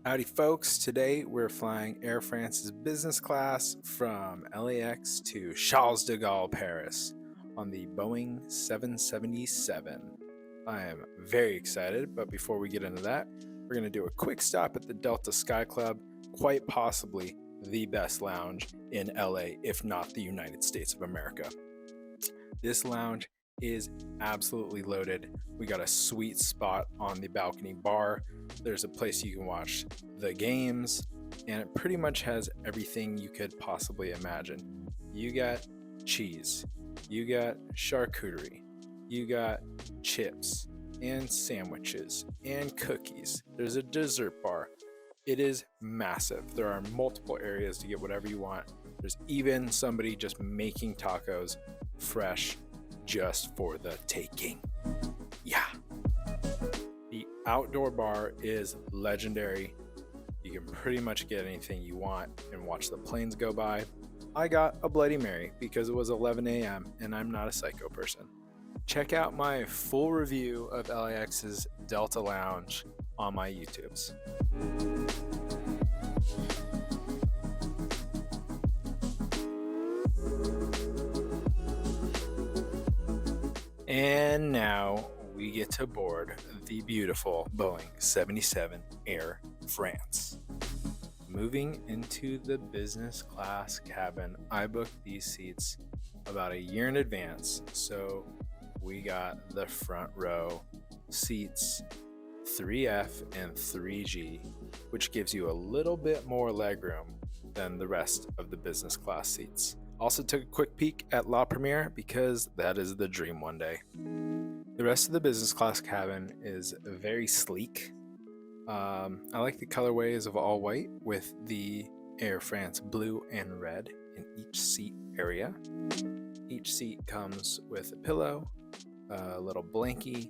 Howdy, folks. Today we're flying Air France's business class from LAX to Charles de Gaulle, Paris on the Boeing 777. I am very excited, but before we get into that, we're going to do a quick stop at the Delta Sky Club, quite possibly the best lounge in LA, if not the United States of America. This lounge is absolutely loaded. We got a sweet spot on the balcony bar. There's a place you can watch the games, and it pretty much has everything you could possibly imagine. You got cheese, you got charcuterie, you got chips and sandwiches and cookies. There's a dessert bar. It is massive. There are multiple areas to get whatever you want. There's even somebody just making tacos fresh just for the taking. Yeah. The outdoor bar is legendary. You can pretty much get anything you want and watch the planes go by. I got a Bloody Mary because it was 11 a.m. and I'm not a psycho person. Check out my full review of LAX's Delta Lounge on my YouTubes. And now we get to board the beautiful Boeing 77 Air France. Moving into the business class cabin, I booked these seats about a year in advance, so we got the front row seats 3F and 3G, which gives you a little bit more legroom than the rest of the business class seats. Also took a quick peek at La Premiere because that is the dream one day. The rest of the business class cabin is very sleek. I like the colorways of all white with the Air France blue and red in each seat area. Each seat comes with a pillow, a little blankie,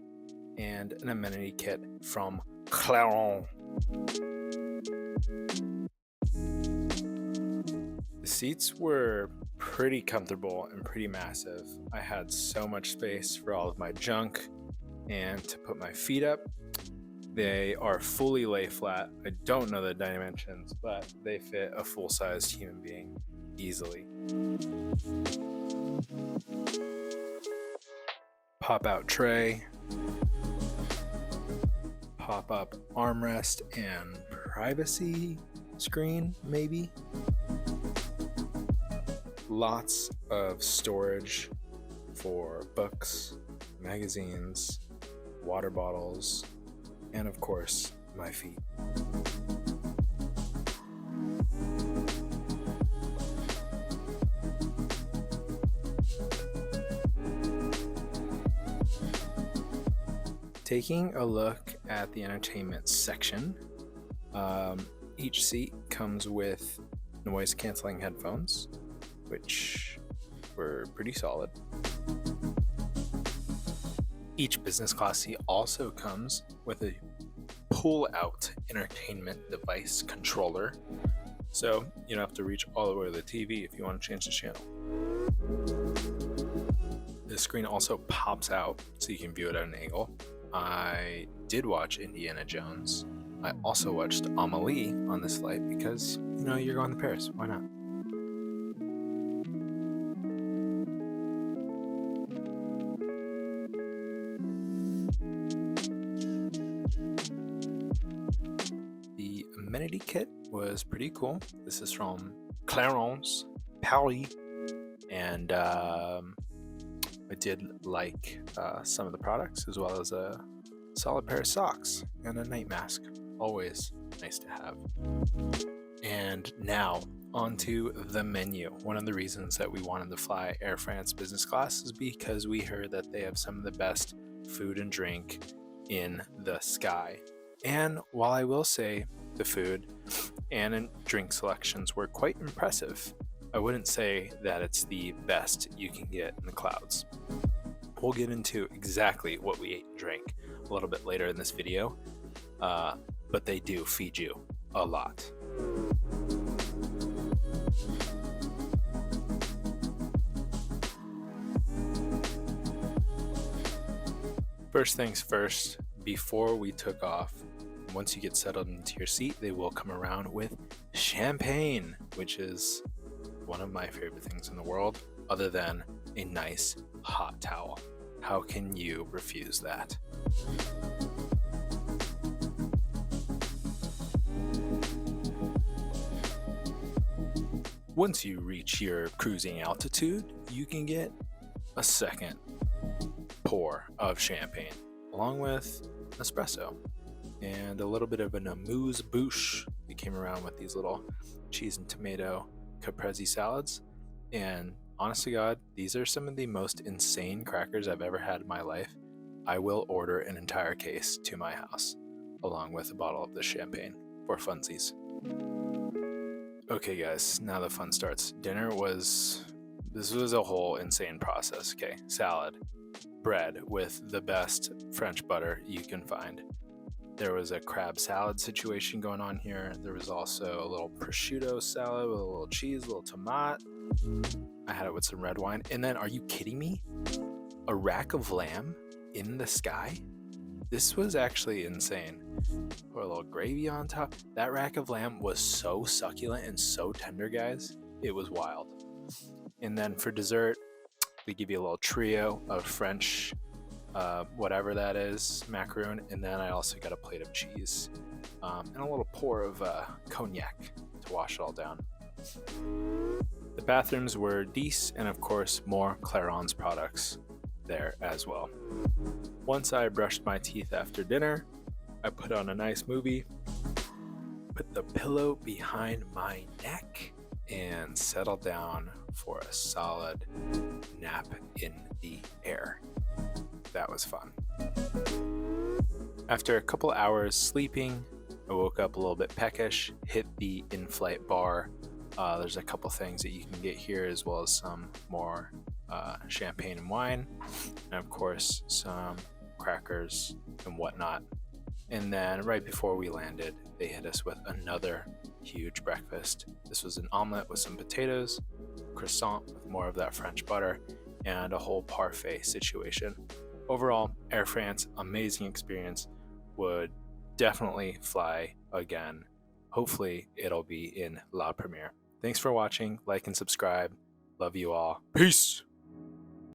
and an amenity kit from Clairon. The seats were pretty comfortable and pretty massive. I had so much space for all of my junk and to put my feet up. They are fully lay flat. I don't know the dimensions, but they fit a full-sized human being easily. Pop-out tray, pop-up armrest and privacy screen, maybe. Lots of storage for books, magazines, water bottles, and of course, my feet. Taking a look at the entertainment section, each seat comes with noise canceling headphones, which were pretty solid. Each business class seat also comes with a pull-out entertainment device controller, so you don't have to reach all the way to the TV if you want to change the channel. The screen also pops out so you can view it at an angle. I did watch Indiana Jones. I also watched Amelie on this flight because, you're going to Paris. Why not? The amenity kit was pretty cool. This is from Clairon's Paris, and I did like some of the products, as well as a solid pair of socks and a night mask. Always nice to have. And now onto the menu. One of the reasons that we wanted to fly Air France business class is because we heard that they have some of the best food and drink in the sky. And while I will say the food and drink selections were quite impressive, I wouldn't say that it's the best you can get in the clouds. We'll get into exactly what we ate and drank a little bit later in this video, but they do feed you a lot. First things first, before we took off, once you get settled into your seat, they will come around with champagne, which is one of my favorite things in the world, other than a nice hot towel. How can you refuse that? Once you reach your cruising altitude, you can get a second pour of champagne, along with espresso and a little bit of an amuse-bouche. We came around with these little cheese and tomato caprese salads, and honest to God, these are some of the most insane crackers I've ever had in my life. I will order an entire case to my house, along with a bottle of the champagne for funsies. Okay guys, now the fun starts. This was a whole insane process. Okay, salad, bread with the best French butter you can find. There was a crab salad situation going on here. There was also a little prosciutto salad with a little cheese, a little tomato. I had it with some red wine. And then, are you kidding me? A rack of lamb in the sky? This was actually insane. Pour a little gravy on top. That rack of lamb was so succulent and so tender, guys. It was wild. And then for dessert, we give you a little trio of French, whatever that is, macaroon. And then I also got a plate of cheese and a little pour of cognac to wash it all down. The bathrooms were decent, and of course more Clairon's products there as well. Once I brushed my teeth after dinner, I put on a nice movie, put the pillow behind my neck, and settled down for a solid nap in the air. That was fun. After a couple hours sleeping, I woke up a little bit peckish, hit the in-flight bar. There's a couple things that you can get here, as well as some more champagne and wine, and of course some crackers and whatnot. And then right before we landed, they hit us with another huge breakfast. This was an omelet with some potatoes, croissant with more of that French butter, and a whole parfait situation. Overall, Air France, amazing experience. Would definitely fly again. Hopefully it'll be in La Premiere. Thanks for watching. Like and subscribe. Love you all. Peace.